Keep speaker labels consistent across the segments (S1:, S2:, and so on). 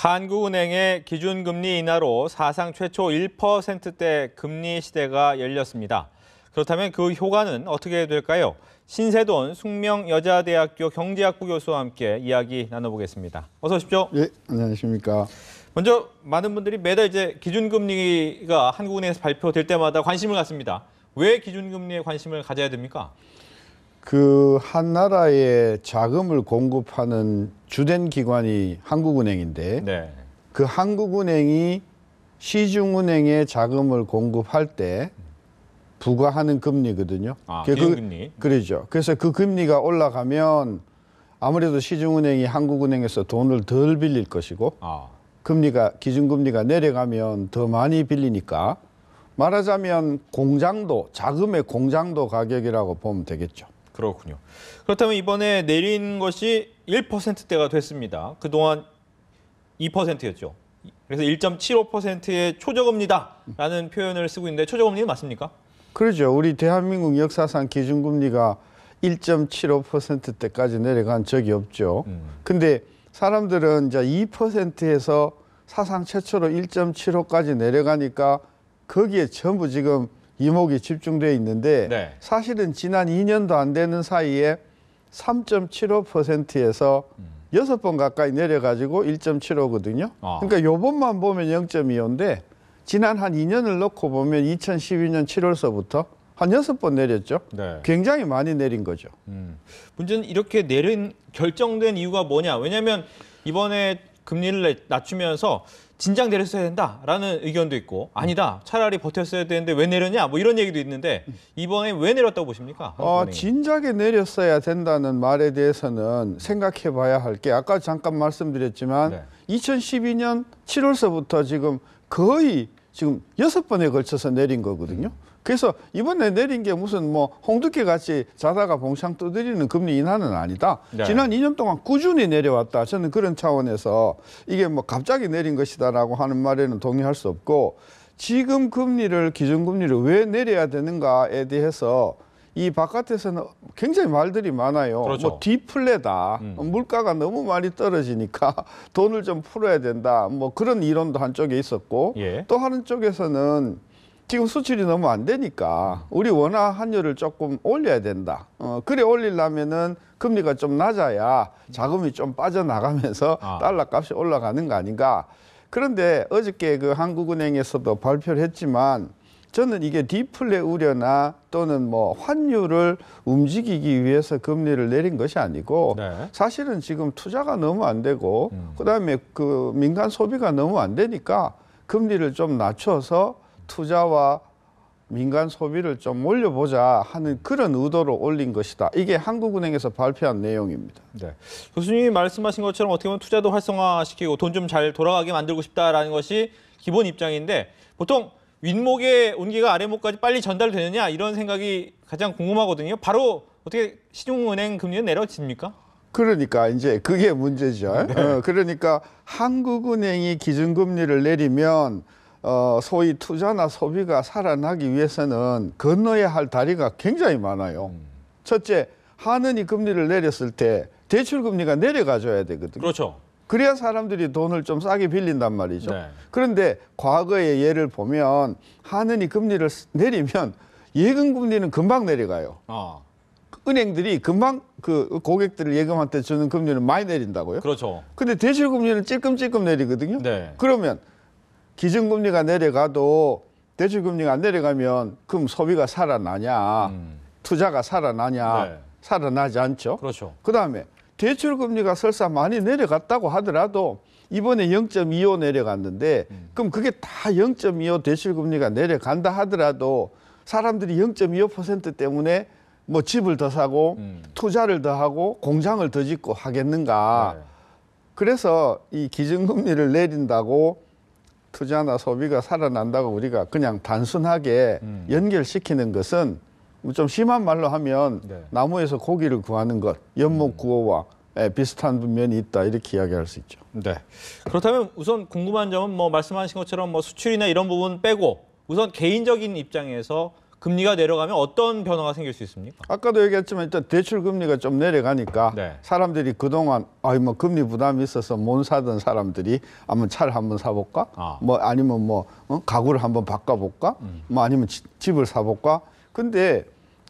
S1: 한국은행의 기준금리 인하로 사상 최초 1%대 금리 시대가 열렸습니다. 그렇다면 그 효과는 어떻게 될까요? 신세돈 숙명여자대학교 경제학부 교수와 함께 이야기 나눠보겠습니다. 어서 오십시오.
S2: 예, 안녕하십니까.
S1: 먼저 많은 분들이 매달 이제 기준금리가 한국은행에서 발표될 때마다 관심을 갖습니다. 왜 기준금리에 관심을 가져야 됩니까?
S2: 한 나라에 자금을 공급하는 주된 기관이 한국은행인데
S1: 네.
S2: 그 한국은행이 시중은행에 자금을 공급할 때 부과하는 금리거든요.
S1: 기준금리.
S2: 그러죠. 그래서 그 금리가 올라가면 아무래도 시중은행이 한국은행에서 돈을 덜 빌릴 것이고 기준금리가 내려가면 더 많이 빌리니까 말하자면 자금의 공장도 가격이라고 보면 되겠죠.
S1: 그렇군요. 그렇다면 이번에 내린 것이 1%대가 됐습니다. 그동안 2%였죠. 그래서 1.75%의 초저금리다라는 표현을 쓰고 있는데 초저금리는 맞습니까?
S2: 그렇죠. 우리 대한민국 역사상 기준금리가 1.75%대까지 내려간 적이 없죠. 근데 사람들은 이제 2%에서 사상 최초로 1.75까지 내려가니까 거기에 전부 지금 이목이 집중되어 있는데
S1: 네.
S2: 사실은 지난 2년도 안 되는 사이에 3.75%에서 6번 가까이 내려가지고 1.75거든요. 그러니까 요번만 보면 0.25인데 지난 한 2년을 놓고 보면 2012년 7월서부터 한 6번 내렸죠.
S1: 네.
S2: 굉장히 많이 내린 거죠.
S1: 문제는 이렇게 결정된 이유가 뭐냐. 왜냐하면 이번에 금리를 낮추면서 진작 내렸어야 된다라는 의견도 있고 아니다. 차라리 버텼어야 되는데 왜 내렸냐. 뭐 이런 얘기도 있는데 이번에 왜 내렸다고 보십니까?
S2: 진작에 내렸어야 된다는 말에 대해서는 생각해 봐야 할 게 아까 잠깐 말씀드렸지만 네. 2012년 7월서부터 지금 거의 지금 6번에 걸쳐서 내린 거거든요. 그래서 이번에 내린 게 무슨 뭐 홍두깨 같이 자다가 봉창 두드리는 금리 인하는 아니다. 네. 지난 2년 동안 꾸준히 내려왔다. 저는 그런 차원에서 이게 뭐 갑자기 내린 것이다라고 하는 말에는 동의할 수 없고 지금 기준금리를 왜 내려야 되는가에 대해서 이 바깥에서는 굉장히 말들이 많아요.
S1: 그렇죠.
S2: 뭐 디플레다. 물가가 너무 많이 떨어지니까 돈을 좀 풀어야 된다. 뭐 그런 이론도 한쪽에 있었고
S1: 예.
S2: 또 하는 쪽에서는 지금 수출이 너무 안 되니까 우리 원화 환율을 조금 올려야 된다. 그래 올리려면은 금리가 좀 낮아야 자금이 좀 빠져나가면서 달러 값이 올라가는 거 아닌가. 그런데 어저께 한국은행에서도 발표를 했지만 저는 이게 디플레 우려나 또는 뭐 환율을 움직이기 위해서 금리를 내린 것이 아니고 네. 사실은 지금 투자가 너무 안 되고 그다음에 민간 소비가 너무 안 되니까 금리를 좀 낮춰서 투자와 민간 소비를 좀 올려보자 하는 그런 의도로 올린 것이다. 이게 한국은행에서 발표한 내용입니다.
S1: 네. 교수님이 말씀하신 것처럼 어떻게 보면 투자도 활성화시키고 돈 좀 잘 돌아가게 만들고 싶다라는 것이 기본 입장인데 보통 윗목의 온기가 아래목까지 빨리 전달되느냐 이런 생각이 가장 궁금하거든요. 바로 어떻게 시중은행 금리는 내려집니까?
S2: 그러니까 이제 그게 문제죠. 네. 그러니까 한국은행이 기준금리를 내리면 소위 투자나 소비가 살아나기 위해서는 건너야 할 다리가 굉장히 많아요. 첫째, 한은이 금리를 내렸을 때 대출금리가 내려가줘야 되거든요.
S1: 그렇죠.
S2: 그래야 사람들이 돈을 좀 싸게 빌린단 말이죠. 네. 그런데 과거의 예를 보면 한은이 금리를 내리면 예금금리는 금방 내려가요. 은행들이 금방 고객들을 예금한테 주는 금리는 많이 내린다고요.
S1: 그렇죠.
S2: 근데 대출금리는 찔끔찔끔 내리거든요.
S1: 네.
S2: 그러면 기준금리가 내려가도 대출금리가 안 내려가면 그럼 소비가 살아나냐, 투자가 살아나냐, 네. 살아나지 않죠.
S1: 그렇죠.
S2: 그다음에 대출금리가 설사 많이 내려갔다고 하더라도 이번에 0.25 내려갔는데 그럼 그게 다 0.25 대출금리가 내려간다 하더라도 사람들이 0.25% 때문에 뭐 집을 더 사고 투자를 더 하고 공장을 더 짓고 하겠는가. 네. 그래서 이 기준금리를 내린다고 투자나 소비가 살아난다고 우리가 그냥 단순하게 연결시키는 것은 좀 심한 말로 하면 네. 나무에서 고기를 구하는 것, 연못 구호와 비슷한 면이 있다 이렇게 이야기할 수 있죠.
S1: 네. 그렇다면 우선 궁금한 점은 뭐 말씀하신 것처럼 뭐 수출이나 이런 부분 빼고 우선 개인적인 입장에서 금리가 내려가면 어떤 변화가 생길 수 있습니까?
S2: 아까도 얘기했지만 일단 대출 금리가 좀 내려가니까
S1: 네.
S2: 사람들이 그동안 뭐 금리 부담이 있어서 못 사던 사람들이 한번 차를 한번 사볼까? 뭐 아니면 가구를 한번 바꿔볼까? 뭐 아니면 집을 사볼까? 근데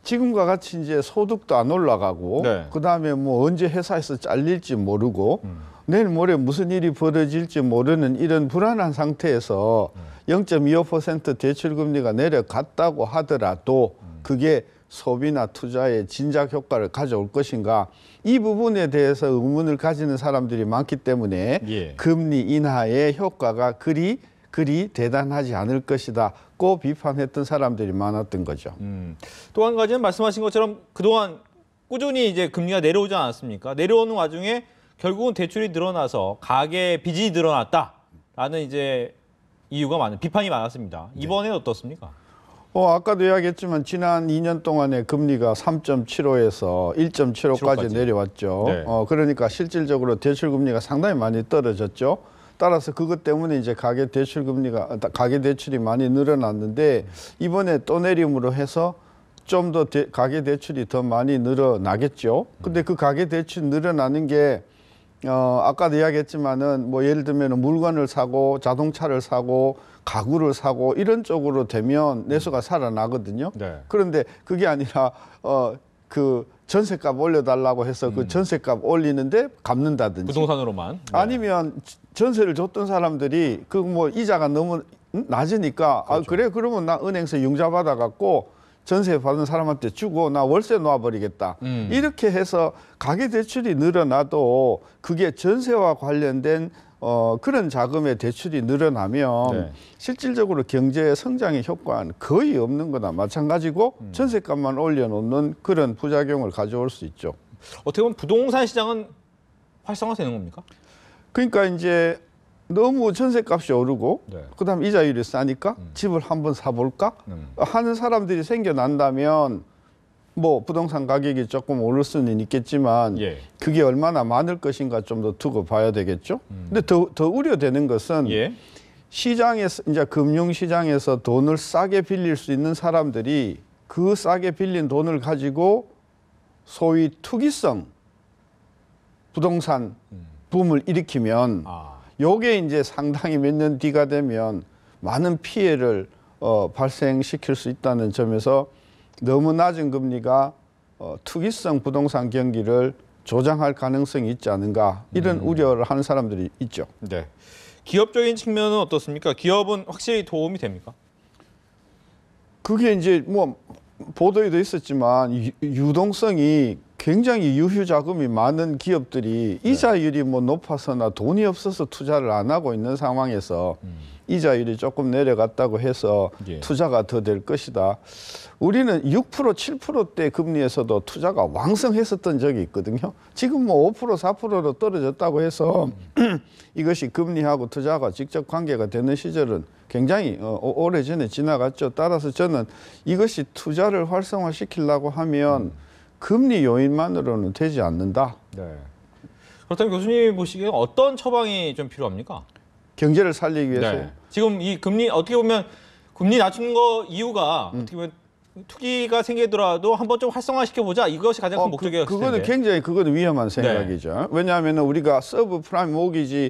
S2: 지금과 같이 이제 소득도 안 올라가고
S1: 네.
S2: 그다음에 뭐 언제 회사에서 잘릴지 모르고 내일 모레 무슨 일이 벌어질지 모르는 이런 불안한 상태에서 0.25% 대출 금리가 내려갔다고 하더라도 그게 소비나 투자에 진작 효과를 가져올 것인가, 이 부분에 대해서 의문을 가지는 사람들이 많기 때문에
S1: 예.
S2: 금리 인하의 효과가 그리 대단하지 않을 것이다 고 비판했던 사람들이 많았던 거죠.
S1: 또 한 가지는 말씀하신 것처럼 그동안 꾸준히 이제 금리가 내려오지 않았습니까? 내려오는 와중에 결국은 대출이 늘어나서 가계 빚이 늘어났다라는 이제 비판이 많았습니다. 이번에는 어떻습니까?
S2: 아까도 이야기했지만 지난 2년 동안에 금리가 3.75에서 1.75까지 내려왔죠.
S1: 네.
S2: 그러니까 실질적으로 대출 금리가 상당히 많이 떨어졌죠. 따라서 그것 때문에 이제 가계 대출이 많이 늘어났는데 이번에 또 내림으로 해서 좀 더 가계 대출이 더 많이 늘어나겠죠. 근데 그 가계 대출 늘어나는 게 아까도 이야기했지만은 뭐 예를 들면 물건을 사고 자동차를 사고 가구를 사고 이런 쪽으로 되면 내수가 살아나거든요.
S1: 네.
S2: 그런데 그게 아니라 그 전세값 올려달라고 해서 그 전세값 올리는데 갚는다든지
S1: 부동산으로만. 네.
S2: 아니면 전세를 줬던 사람들이 그 뭐 이자가 너무 낮으니까
S1: 그렇죠.
S2: 그래 그러면 나 은행에서 융자 받아 갖고 전세 받은 사람한테 주고 나 월세 놓아버리겠다. 이렇게 해서 가계 대출이 늘어나도 그게 전세와 관련된 그런 자금의 대출이 늘어나면
S1: 네.
S2: 실질적으로 경제 성장의 효과는 거의 없는 거나 마찬가지고 전세값만 올려놓는 그런 부작용을 가져올 수 있죠.
S1: 어떻게 보면 부동산 시장은 활성화되는 겁니까?
S2: 그러니까 이제 너무 전세값이 오르고
S1: 네.
S2: 그다음 이자율이 싸니까 집을 한번 사볼까 하는 사람들이 생겨난다면 뭐 부동산 가격이 조금 오를 수는 있겠지만
S1: 예.
S2: 그게 얼마나 많을 것인가 좀 더 두고 봐야 되겠죠. 근데 더 우려되는 것은
S1: 예.
S2: 시장에서 이제 금융 시장에서 돈을 싸게 빌릴 수 있는 사람들이 그 싸게 빌린 돈을 가지고 소위 투기성 부동산 붐을 일으키면 요게 이제 상당히 몇 년 뒤가 되면 많은 피해를 발생시킬 수 있다는 점에서 너무 낮은 금리가 투기성 부동산 경기를 조장할 가능성이 있지 않은가 이런 우려를 하는 사람들이 있죠.
S1: 네. 기업적인 측면은 어떻습니까? 기업은 확실히 도움이 됩니까?
S2: 그게 이제 뭐 보도에도 있었지만 유동성이 굉장히 유휴 자금이 많은 기업들이 이자율이 뭐 높아서나 돈이 없어서 투자를 안 하고 있는 상황에서 이자율이 조금 내려갔다고 해서
S1: 예.
S2: 투자가 더 될 것이다. 우리는 6%, 7%대 금리에서도 투자가 왕성했었던 적이 있거든요. 지금 뭐 5%, 4%로 떨어졌다고 해서 이것이 금리하고 투자가 직접 관계가 되는 시절은 굉장히 오래전에 지나갔죠. 따라서 저는 이것이 투자를 활성화시키려고 하면 금리 요인만으로는 되지 않는다.
S1: 네. 그렇다면 교수님이 보시기에 어떤 처방이 좀 필요합니까?
S2: 경제를 살리기 위해서.
S1: 네. 지금 이 금리 어떻게 보면 금리 낮춘 거 이유가 어떻게 보면 투기가 생기더라도 한번 좀 활성화시켜 보자 이것이 가장 큰 목적이었을 텐데.
S2: 그거는 굉장히 위험한 생각이죠. 네. 왜냐하면 우리가 서브 프라임 모기지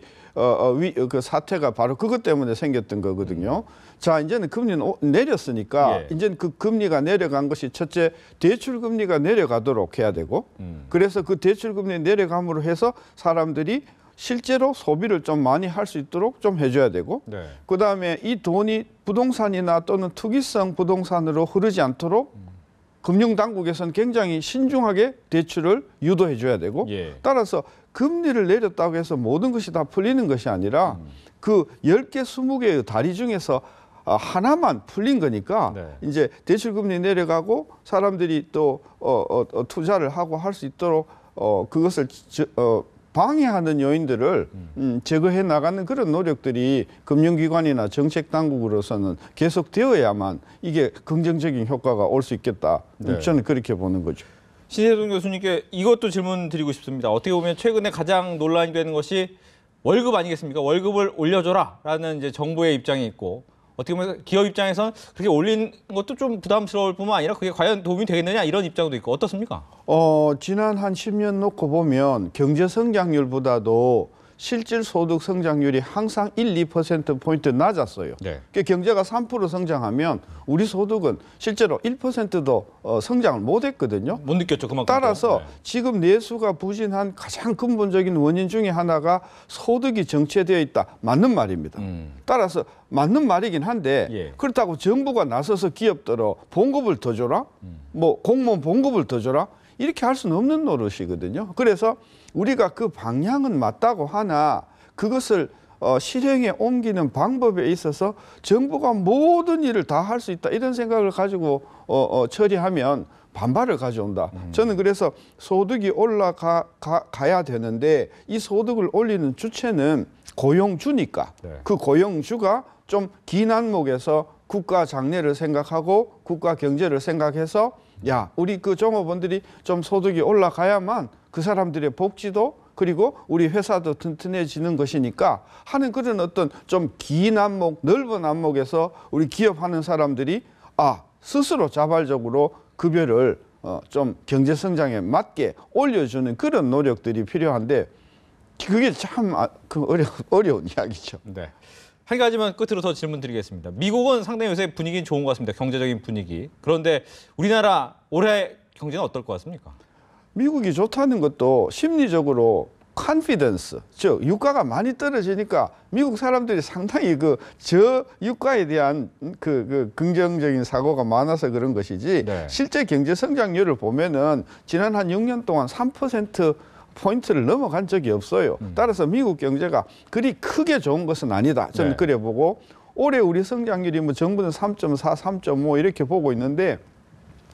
S2: 그 사태가 바로 그것 때문에 생겼던 거거든요. 자, 이제는 금리는 내렸으니까
S1: 예.
S2: 이제는 그 금리가 내려간 것이 첫째 대출 금리가 내려가도록 해야 되고 그래서 그 대출 금리 내려감으로 해서 사람들이 실제로 소비를 좀 많이 할 수 있도록 좀 해줘야 되고
S1: 네.
S2: 그다음에 이 돈이 부동산이나 또는 투기성 부동산으로 흐르지 않도록 금융당국에서는 굉장히 신중하게 대출을 유도해줘야 되고
S1: 예.
S2: 따라서 금리를 내렸다고 해서 모든 것이 다 풀리는 것이 아니라 그 10개, 20개의 다리 중에서 하나만 풀린 거니까
S1: 네.
S2: 이제 대출금리 내려가고 사람들이 또 투자를 하고 할 수 있도록 그것을 방해하는 요인들을 제거해 나가는 그런 노력들이 금융기관이나 정책당국으로서는 계속 되어야만 이게 긍정적인 효과가 올 수 있겠다.
S1: 네.
S2: 저는 그렇게 보는 거죠.
S1: 신세동 교수님께 이것도 질문 드리고 싶습니다. 어떻게 보면 최근에 가장 논란이 되는 것이 월급 아니겠습니까? 월급을 올려줘라라는 이제 정부의 입장이 있고 어떻게 보면 기업 입장에서는 그렇게 올린 것도 좀 부담스러울 뿐만 아니라 그게 과연 도움이 되겠느냐 이런 입장도 있고 어떻습니까?
S2: 지난 한 10년 놓고 보면 경제 성장률보다도 실질 소득 성장률이 항상 1~2%포인트 낮았어요.
S1: 네.
S2: 그 경제가 3% 성장하면 우리 소득은 실제로 1%도 성장을 못했거든요.
S1: 못 느꼈죠, 그만큼.
S2: 따라서 지금 내수가 부진한 가장 근본적인 원인 중에 하나가 소득이 정체되어 있다. 맞는 말입니다. 따라서 맞는 말이긴 한데
S1: 예.
S2: 그렇다고 정부가 나서서 기업들어 봉급을 더 줘라? 뭐 공무원 봉급을 더 줘라? 이렇게 할 수는 없는 노릇이거든요. 그래서 우리가 그 방향은 맞다고 하나 그것을 실행에 옮기는 방법에 있어서 정부가 모든 일을 다 할 수 있다 이런 생각을 가지고 처리하면 반발을 가져온다. 저는 그래서 소득이 올라가야 되는데 이 소득을 올리는 주체는 고용주니까
S1: 네.
S2: 그 고용주가 좀 긴 항목에서 국가 장래를 생각하고 국가 경제를 생각해서 야, 우리 그 종업원들이 좀 소득이 올라가야만 그 사람들의 복지도 그리고 우리 회사도 튼튼해지는 것이니까 하는 그런 어떤 좀 긴 안목, 넓은 안목에서 우리 기업하는 사람들이 스스로 자발적으로 급여를 좀 경제 성장에 맞게 올려주는 그런 노력들이 필요한데 그게 참 어려운 이야기죠.
S1: 네. 한 가지만 끝으로 더 질문 드리겠습니다. 미국은 상당히 요새 분위기는 좋은 것 같습니다. 경제적인 분위기. 그런데 우리나라 올해 경제는 어떨 것 같습니까?
S2: 미국이 좋다는 것도 심리적으로 컨피던스, 즉 유가가 많이 떨어지니까 미국 사람들이 상당히 저 유가에 대한 그 긍정적인 사고가 많아서 그런 것이지
S1: 네.
S2: 실제 경제 성장률을 보면은 지난 한 6년 동안 3% 포인트를 넘어간 적이 없어요. 따라서 미국 경제가 그리 크게 좋은 것은 아니다. 저는
S1: 네.
S2: 그래 보고 올해 우리 성장률이 뭐 정부는 3.4, 3.5 이렇게 보고 있는데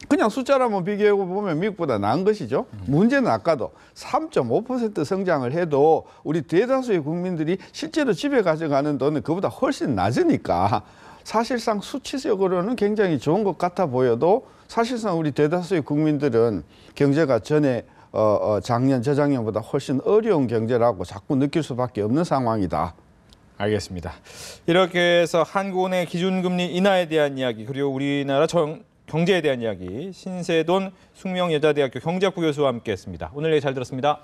S2: 그냥 숫자로만 비교해 보면 미국보다 나은 것이죠. 문제는 아까도 3.5% 성장을 해도 우리 대다수의 국민들이 실제로 집에 가져가는 돈은 그보다 훨씬 낮으니까 사실상 수치적으로는 굉장히 좋은 것 같아 보여도 사실상 우리 대다수의 국민들은 경제가 전에 작년, 저작년보다 훨씬 어려운 경제라고 자꾸 느낄 수밖에 없는 상황이다.
S1: 알겠습니다. 이렇게 해서 한국은행 기준금리 인하에 대한 이야기 그리고 우리나라 경제에 대한 이야기 신세돈 숙명여자대학교 경제학부 교수와 함께했습니다. 오늘 얘기 잘 들었습니다.